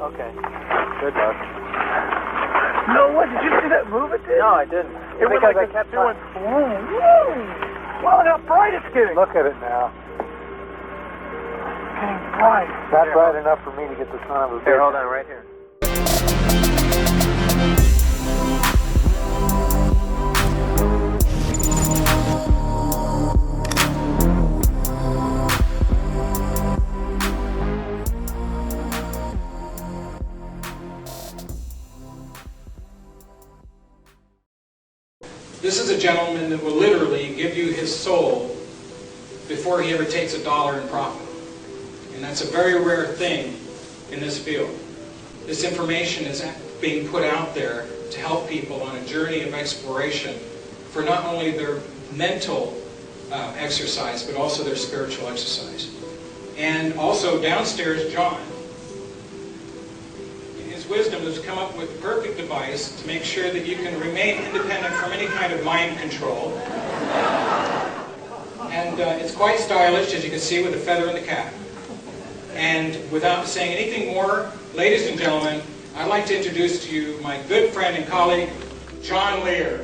Okay. Good luck. No, what? Did you see that move it did? No, I didn't. It went like I kept doing boom, boom. Wow, look how bright it's getting. Look at it now. It's getting bright. Not bright enough for me to get the son of a bitch. Here, hold on, right here. This is a gentleman that will literally give you his soul before he ever takes $1 in profit. And that's a very rare thing in this field. This information is being put out there to help people on a journey of exploration for not only their mental exercise, but also their spiritual exercise. And also downstairs, John, wisdom has come up with the perfect device to make sure that you can remain independent from any kind of mind control. And it's quite stylish, as you can see, with a feather in the cap. And without saying anything more, ladies and gentlemen, I'd like to introduce to you my good friend and colleague, John Lear.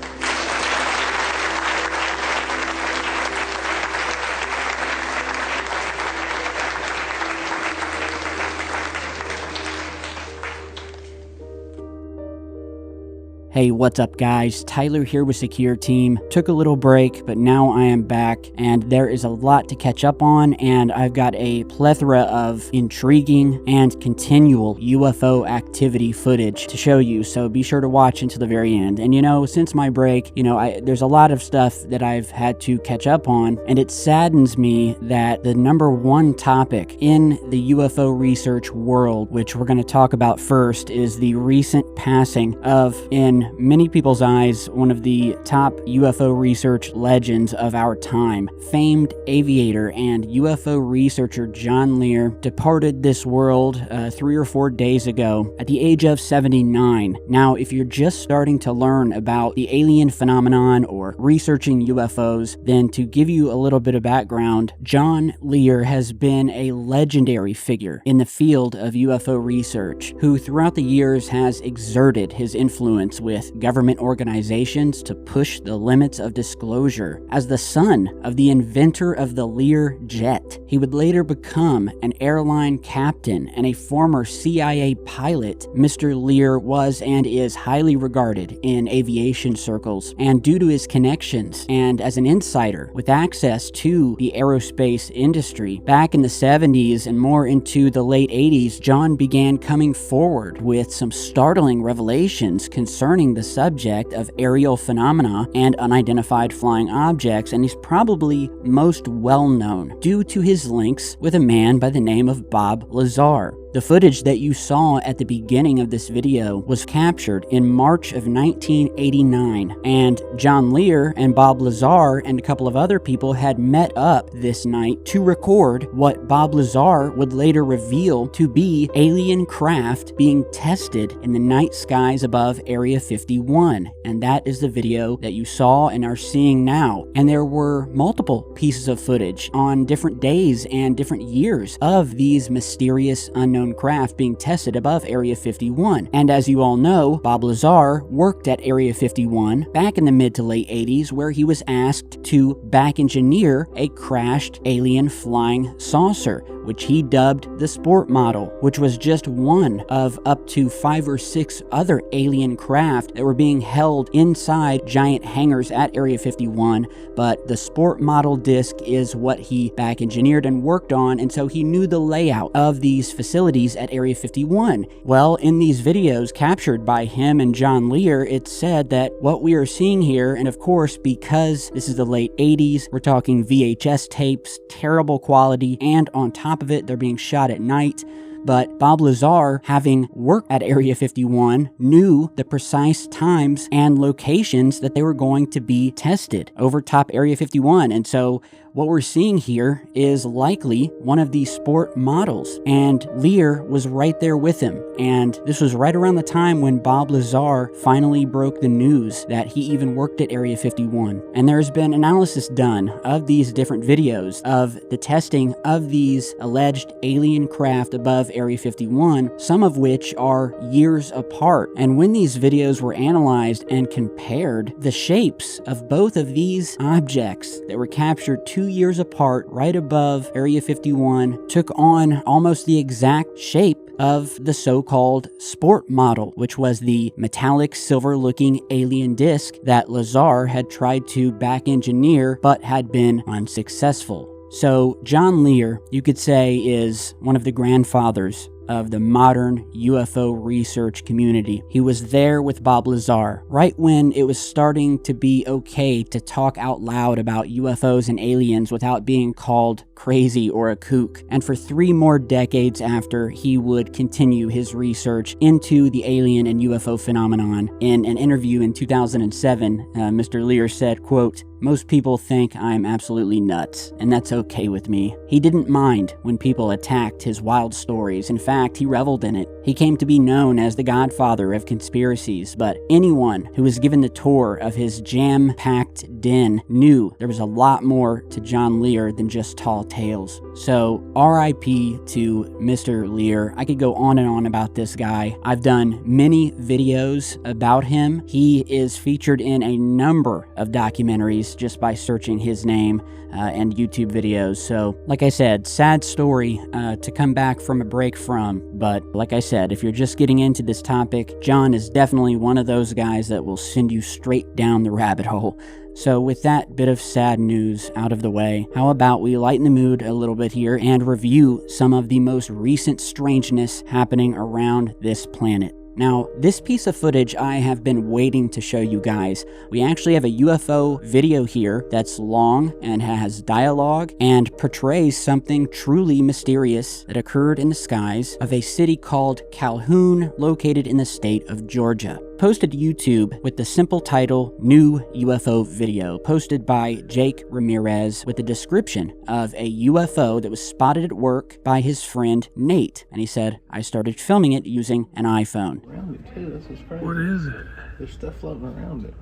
Hey, what's up guys? Tyler here with Secureteam. Took a little break, but now I am back and there is a lot to catch up on, and I've got a plethora of intriguing and continual UFO activity footage to show you, so be sure to watch until the very end. And you know, since my break, there's a lot of stuff that I've had to catch up on, and it saddens me that the #1 topic in the UFO research world, which we're going to talk about first, is the recent passing of, in many people's eyes, one of the top UFO research legends of our time. Famed aviator and UFO researcher John Lear departed this world 3 or 4 days ago at the age of 79. Now, if you're just starting to learn about the alien phenomenon or researching UFOs, then to give you a little bit of background, John Lear has been a legendary figure in the field of UFO research, who throughout the years has exerted his influence with government organizations to push the limits of disclosure. As the son of the inventor of the Lear jet, he would later become an airline captain and a former CIA pilot. Mr. Lear was and is highly regarded in aviation circles, and due to his connections and as an insider with access to the aerospace industry, back in the 70s and more into the late 80s, John began coming forward with some startling revelations concerning the subject of aerial phenomena and unidentified flying objects, and he's probably most well known due to his links with a man by the name of Bob Lazar. The footage that you saw at the beginning of this video was captured in March of 1989, and John Lear and Bob Lazar and a couple of other people had met up this night to record what Bob Lazar would later reveal to be alien craft being tested in the night skies above Area 51, and that is the video that you saw and are seeing now. And there were multiple pieces of footage on different days and different years of these mysterious unknown craft being tested above Area 51. And as you all know, Bob Lazar worked at Area 51 back in the mid to late 80s, where he was asked to back engineer a crashed alien flying saucer, which he dubbed the Sport Model, which was just one of up to 5 or 6 other alien craft that were being held inside giant hangars at Area 51. But the Sport Model disc is what he back engineered and worked on, and so he knew the layout of these facilities at Area 51. Well, in these videos captured by him and John Lear, it said that what we are seeing here, and of course because this is the late 80s, we're talking VHS tapes, terrible quality, and on top of it they're being shot at night. But Bob Lazar, having worked at Area 51, knew the precise times and locations that they were going to be tested over top Area 51. And so what we're seeing here is likely one of these sport models, and Lear was right there with him. And this was right around the time when Bob Lazar finally broke the news that he even worked at Area 51. And there's been analysis done of these different videos of the testing of these alleged alien craft above Area 51, some of which are years apart. And when these videos were analyzed and compared, the shapes of both of these objects that were captured 2 years apart right above Area 51 took on almost the exact shape of the so-called sport model, which was the metallic silver-looking alien disc that Lazar had tried to back-engineer but had been unsuccessful. So John Lear, you could say, is one of the grandfathers of the modern UFO research community. He was there with Bob Lazar, right when it was starting to be okay to talk out loud about UFOs and aliens without being called crazy or a kook. And for 3 more decades after, he would continue his research into the alien and UFO phenomenon. In an interview in 2007, Mr. Lear said, quote, "Most people think I'm absolutely nuts, and that's okay with me." He didn't mind when people attacked his wild stories. In fact, he reveled in it. He came to be known as the godfather of conspiracies, but anyone who was given the tour of his jam-packed den knew there was a lot more to John Lear than just tall tales. So, RIP to Mr. Lear. I could go on and on about this guy. I've done many videos about him. He is featured in a number of documentaries just by searching his name and YouTube videos. So, like I said, sad story to come back from a break from. But like I said, if you're just getting into this topic, John is definitely one of those guys that will send you straight down the rabbit hole. So with that bit of sad news out of the way, how about we lighten the mood a little bit here and review some of the most recent strangeness happening around this planet. Now, this piece of footage I have been waiting to show you guys. We actually have a UFO video here that's long and has dialogue and portrays something truly mysterious that occurred in the skies of a city called Calhoun, located in the state of Georgia. Posted to YouTube with the simple title, New UFO Video, posted by Jake Ramirez with a description of a UFO that was spotted at work by his friend Nate. And he said, "I started filming it using an iPhone." Around it too, that's what's crazy. What is it? There's stuff floating around it.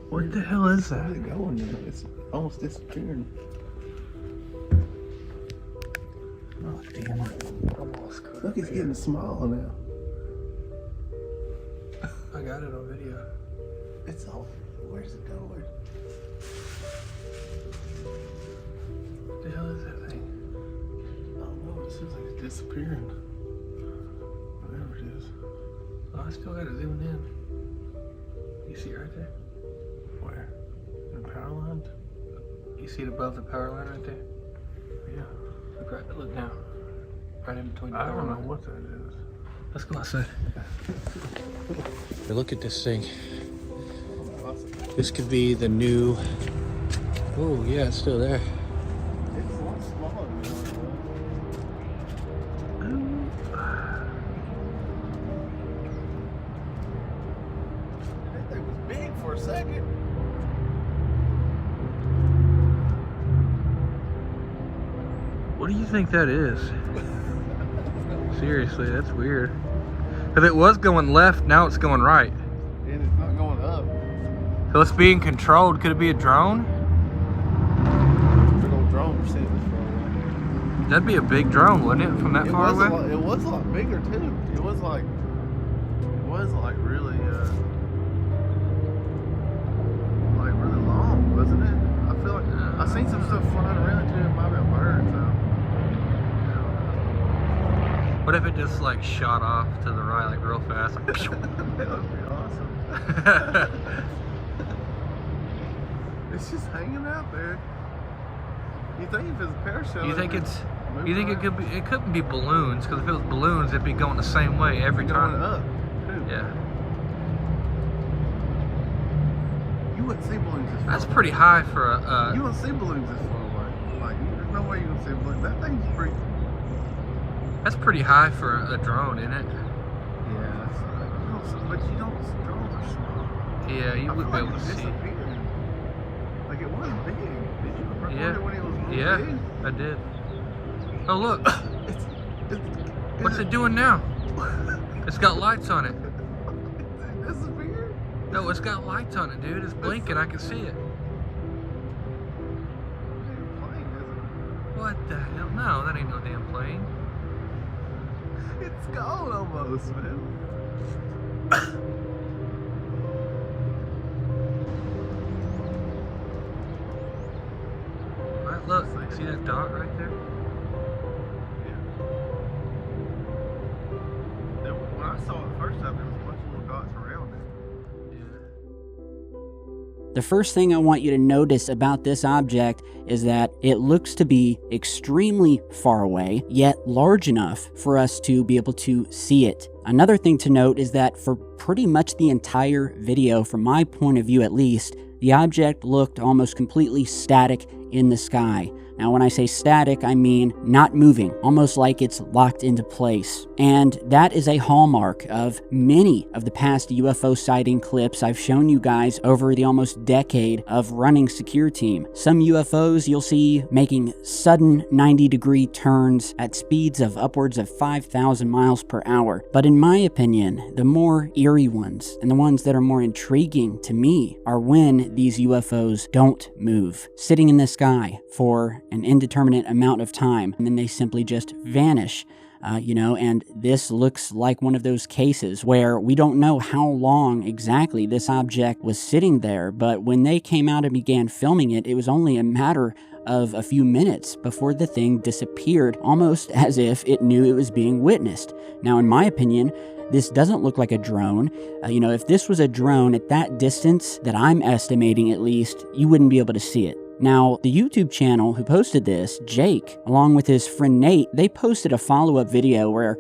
What the hell is that? Where's it going? It's almost disappearing. Oh, damn it. Almost caught. Look, it's getting smaller now. I got it on video. It's all. Where's it going? What the hell is that thing? I don't know. It seems like it's disappearing. Whatever it is. Oh, I still got it zoomed in. You see it right there? Where? In the power lines? You see it above the power line right there? Yeah. Look right. Look now. Right in between the I power don't know lines. what that is. Let's go outside. Look at this thing. This could be the new. Oh yeah, it's still there. It's a lot smaller than that thing was big for a second. What do you think that is? Seriously, that's weird. If it was going left, now it's going right. And it's not going up. So it's being controlled. Could it be a drone? Big old drone for seeing this far away. That'd be a big drone, wouldn't it, from that far away? It was a lot bigger too. It was like really long, wasn't it? I feel like I seen some stuff flying around too. It might be a bird though. What if it just like shot off to the right like real fast? Like, That would be awesome. It's just hanging out there. You think if it's a parachute? you think it could be? It couldn't be balloons, because if it was balloons, it'd be going the same way every going time. up too. Yeah, You wouldn't see balloons this far. that's pretty high for a. You wouldn't see balloons this far away. Like there's no way you can see a balloon. That thing's pretty. That's pretty high for a drone, isn't it? Yeah, but you don't. Drones are small. Yeah, you I would feel be like able to it's see. disappearing. Like it was big. Did you record Yeah. it when it was moving? Yeah, I did. Oh, look. It's What's it doing now? It's got lights on it. It disappeared? No, it's got lights on it, dude. It's blinking. I can see it. It ain't playing, is it? What the hell? No, that ain't no damn plane. It's gone almost, man. Right, look. See that dot right there? When I saw it first time, there was a bunch of little dots around it. Yeah. The first thing I want you to notice about this object is that it looks to be extremely far away, yet large enough for us to be able to see it. Another thing to note is that for pretty much the entire video, from my point of view at least, the object looked almost completely static in the sky. Now, when I say static, I mean not moving, almost like it's locked into place. And that is a hallmark of many of the past UFO sighting clips I've shown you guys over the almost decade of running Secureteam. Some UFOs you'll see making sudden 90-degree turns at speeds of upwards of 5,000 miles per hour. But in my opinion, the more eerie ones, and the ones that are more intriguing to me, are when these UFOs don't move, sitting in the sky for an indeterminate amount of time, and then they simply just vanish. And this looks like one of those cases where we don't know how long exactly this object was sitting there, but when they came out and began filming it, it was only a matter of a few minutes before the thing disappeared, almost as if it knew it was being witnessed. Now, in my opinion, this doesn't look like a drone. If this was a drone at that distance that I'm estimating at least, you wouldn't be able to see it. Now, the YouTube channel who posted this, Jake, along with his friend Nate, they posted a follow-up video where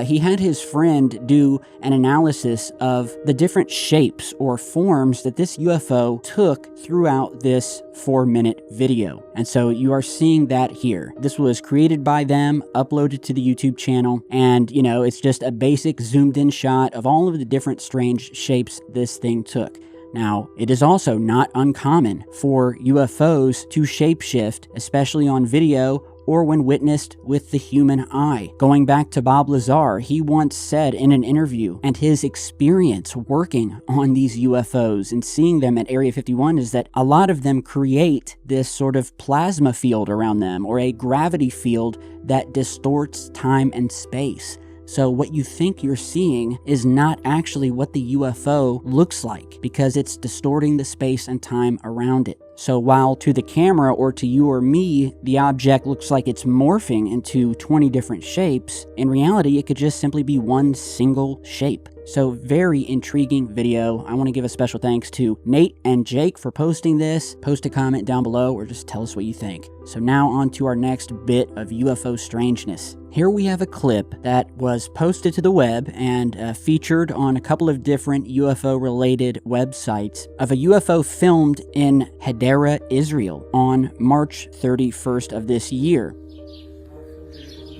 he had his friend do an analysis of the different shapes or forms that this UFO took throughout this 4-minute video. And so you are seeing that here. This was created by them, uploaded to the YouTube channel, and, it's just a basic zoomed-in shot of all of the different strange shapes this thing took. Now, it is also not uncommon for UFOs to shapeshift, especially on video or when witnessed with the human eye. Going back to Bob Lazar, he once said in an interview, and his experience working on these UFOs and seeing them at Area 51 is that a lot of them create this sort of plasma field around them, or a gravity field that distorts time and space. So what you think you're seeing is not actually what the UFO looks like, because it's distorting the space and time around it. So while to the camera or to you or me, the object looks like it's morphing into 20 different shapes, in reality, it could just simply be one single shape. So very intriguing video. I want to give a special thanks to Nate and Jake for posting this. Post a comment down below or just tell us what you think. So now on to our next bit of UFO strangeness. Here we have a clip that was posted to the web and featured on a couple of different UFO-related websites of a UFO filmed in Hadera, Israel on March 31st of this year.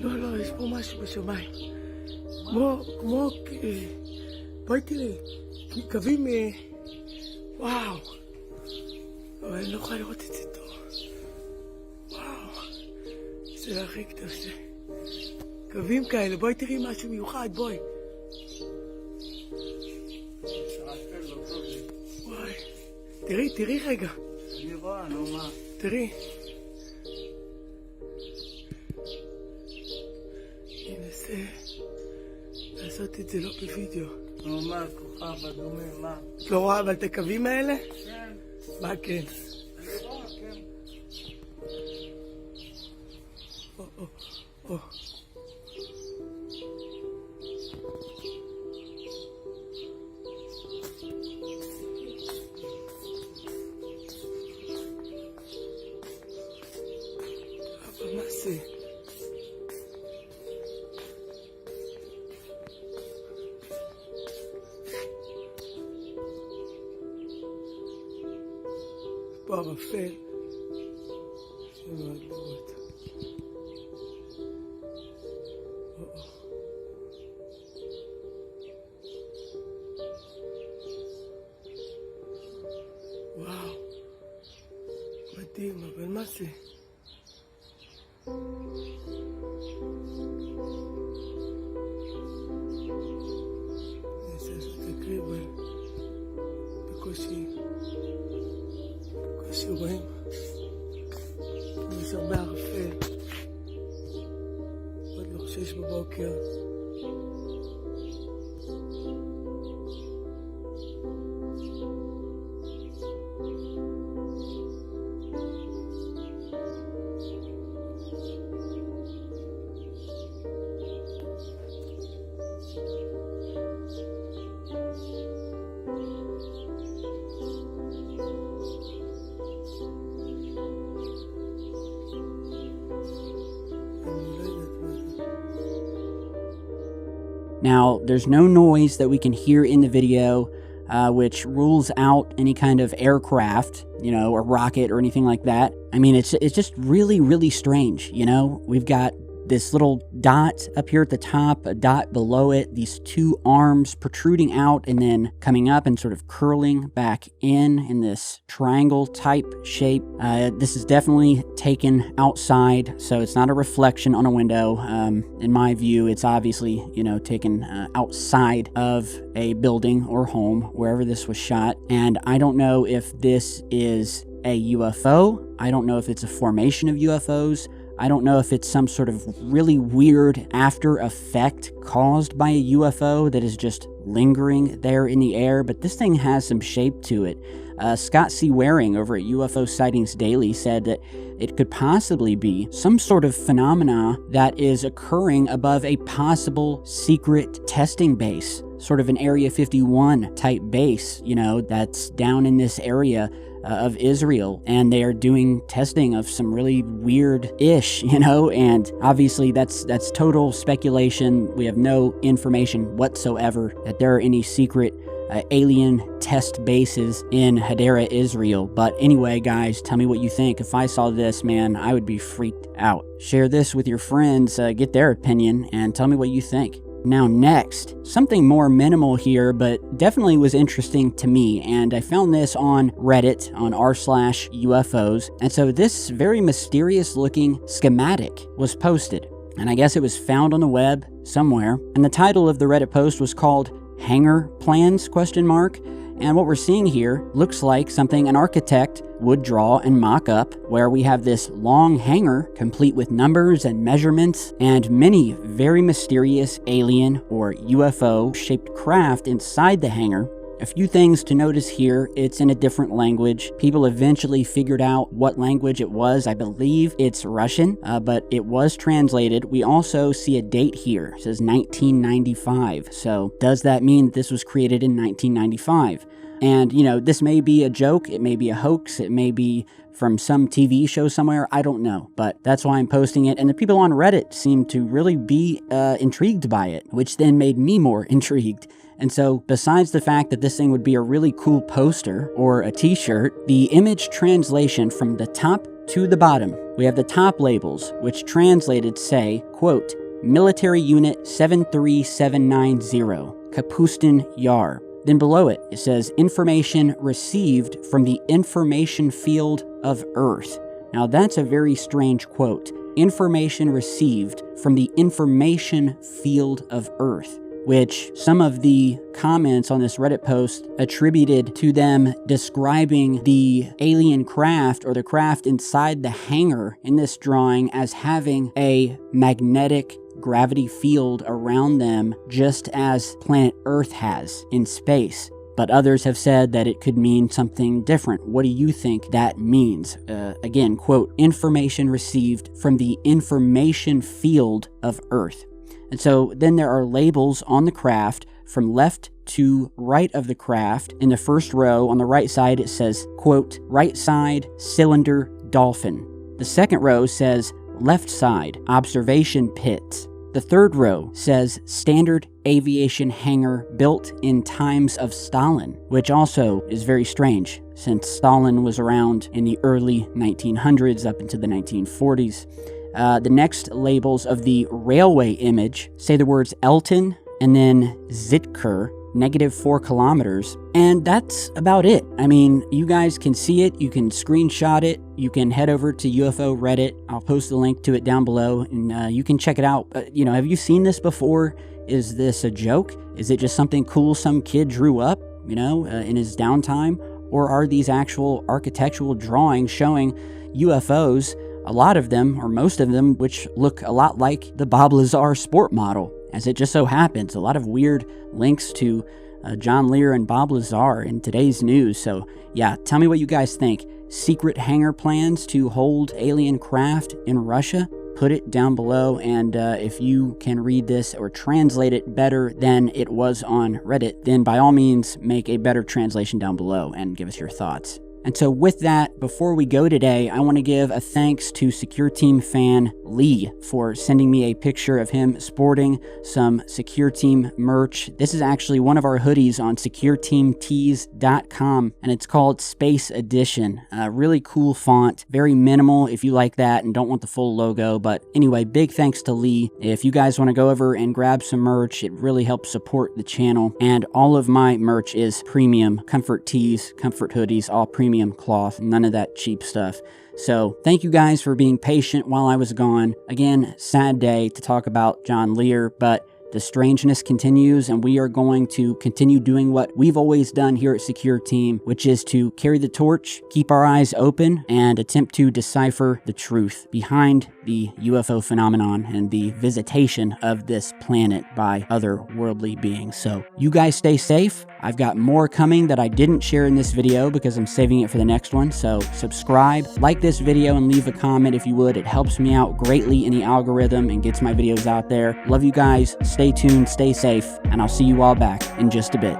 לא, יש פה משהו בשמיים. כמו, בואי תראי, קווים, וואו. אבל אני לא יכולה לראות את זה טוב. וואו. זה להרחיק את זה. קווים כאלה, בואי תראי משהו מיוחד, בואי. וואי. תראי רגע. אני רואה, נו מה? תראי. ננסה לעשות את זה לא בווידאו. נו מה, כוכב אדומי, מה? את לא רואה אבל את הקווים האלה? כן. מה כן? אני רואה, כן. או. אבל מה זה? פה המפל. שמאוד לראות. וואו. Basi. Sasa takriban بكوشي وين مش بعرف فين بدلو شيش ببوكير Now, there's no noise that we can hear in the video, which rules out any kind of aircraft, or rocket or anything like that. I mean, it's just really, really strange, We've got this little dot up here at the top, a dot below it, these two arms protruding out and then coming up and sort of curling back in this triangle type shape. This is definitely taken outside, so it's not a reflection on a window. In my view, it's obviously, taken outside of a building or home, wherever this was shot. And I don't know if this is a UFO. I don't know if it's a formation of UFOs. I don't know if it's some sort of really weird after effect caused by a UFO that is just lingering there in the air, but this thing has some shape to it. Scott C. Waring over at UFO Sightings Daily said that it could possibly be some sort of phenomena that is occurring above a possible secret testing base, sort of an Area 51 type base, that's down in this area of Israel, and they are doing testing of some really weird-ish, and obviously that's total speculation. We have no information whatsoever that there are any secret alien test bases in Hadera, Israel. But anyway, guys, tell me what you think. If I saw this, man, I would be freaked out. Share this with your friends, get their opinion, and tell me what you think. Now next, something more minimal here, but definitely was interesting to me, and I found this on Reddit, on r/UFOs, and so this very mysterious looking schematic was posted, and I guess it was found on the web somewhere, and the title of the Reddit post was called Hangar Plans, ? And what we're seeing here looks like something an architect would draw and mock up, where we have this long hangar complete with numbers and measurements and many very mysterious alien or UFO shaped craft inside the hangar. A few things to notice here. It's in a different language. People eventually figured out what language it was. I believe it's Russian, but it was translated. We also see a date here. It says 1995. So does that mean this was created in 1995? And, this may be a joke. It may be a hoax. It may be from some TV show somewhere. I don't know, but that's why I'm posting it. And the people on Reddit seem to really be intrigued by it, which then made me more intrigued. And so, besides the fact that this thing would be a really cool poster or a t-shirt, the image translation from the top to the bottom, we have the top labels, which translated say, quote, Military Unit 73790, Kapustin Yar. Then below it, it says, information received from the information field of Earth. Now that's a very strange quote. Information received from the information field of Earth, which some of the comments on this Reddit post attributed to them describing the alien craft or the craft inside the hangar in this drawing as having a magnetic gravity field around them, just as planet Earth has in space. But others have said that it could mean something different. What do you think that means? Again, quote, information received from the information field of Earth. And so then there are labels on the craft from left to right of the craft. In the first row on the right side, it says, quote, right side, cylinder, dolphin. The second row says, left side, observation pits. The third row says, standard aviation hangar built in times of Stalin, which also is very strange, since Stalin was around in the early 1900s up into the 1940s. The next labels of the railway image say the words Elton and then Zitker, -4 kilometers. And that's about it. I mean, you guys can see it, you can screenshot it, you can head over to UFO Reddit. I'll post the link to it down below, and you can check it out. Have you seen this before? Is this a joke? Is it just something cool some kid drew up, in his downtime? Or are these actual architectural drawings showing UFOs, a lot of them, or most of them, which look a lot like the Bob Lazar sport model? As it just so happens, a lot of weird links to John Lear and Bob Lazar in today's news. So yeah, tell me what you guys think. Secret hangar plans to hold alien craft in Russia? Put it down below, and if you can read this or translate it better than it was on Reddit, then by all means make a better translation down below and give us your thoughts. And so with that, before we go today, I want to give a thanks to Secure Team fan Lee for sending me a picture of him sporting some Secure Team merch. This is actually one of our hoodies on SecureteamTees.com, and it's called Space Edition. Really cool font, very minimal if you like that and don't want the full logo. But anyway, big thanks to Lee. If you guys want to go over and grab some merch, it really helps support the channel. And all of my merch is premium comfort tees, comfort hoodies, all premium cloth, none of that cheap stuff. So thank you guys for being patient while I was gone. Again, sad day to talk about John Lear, but the strangeness continues, and we are going to continue doing what we've always done here at Secure Team, which is to carry the torch, keep our eyes open, and attempt to decipher the truth behind the UFO phenomenon and the visitation of this planet by other worldly beings. So you guys stay safe. I've got more coming that I didn't share in this video because I'm saving it for the next one. So subscribe, like this video, and leave a comment if you would. It helps me out greatly in the algorithm and gets my videos out there. Love you guys. Stay tuned, stay safe, and I'll see you all back in just a bit.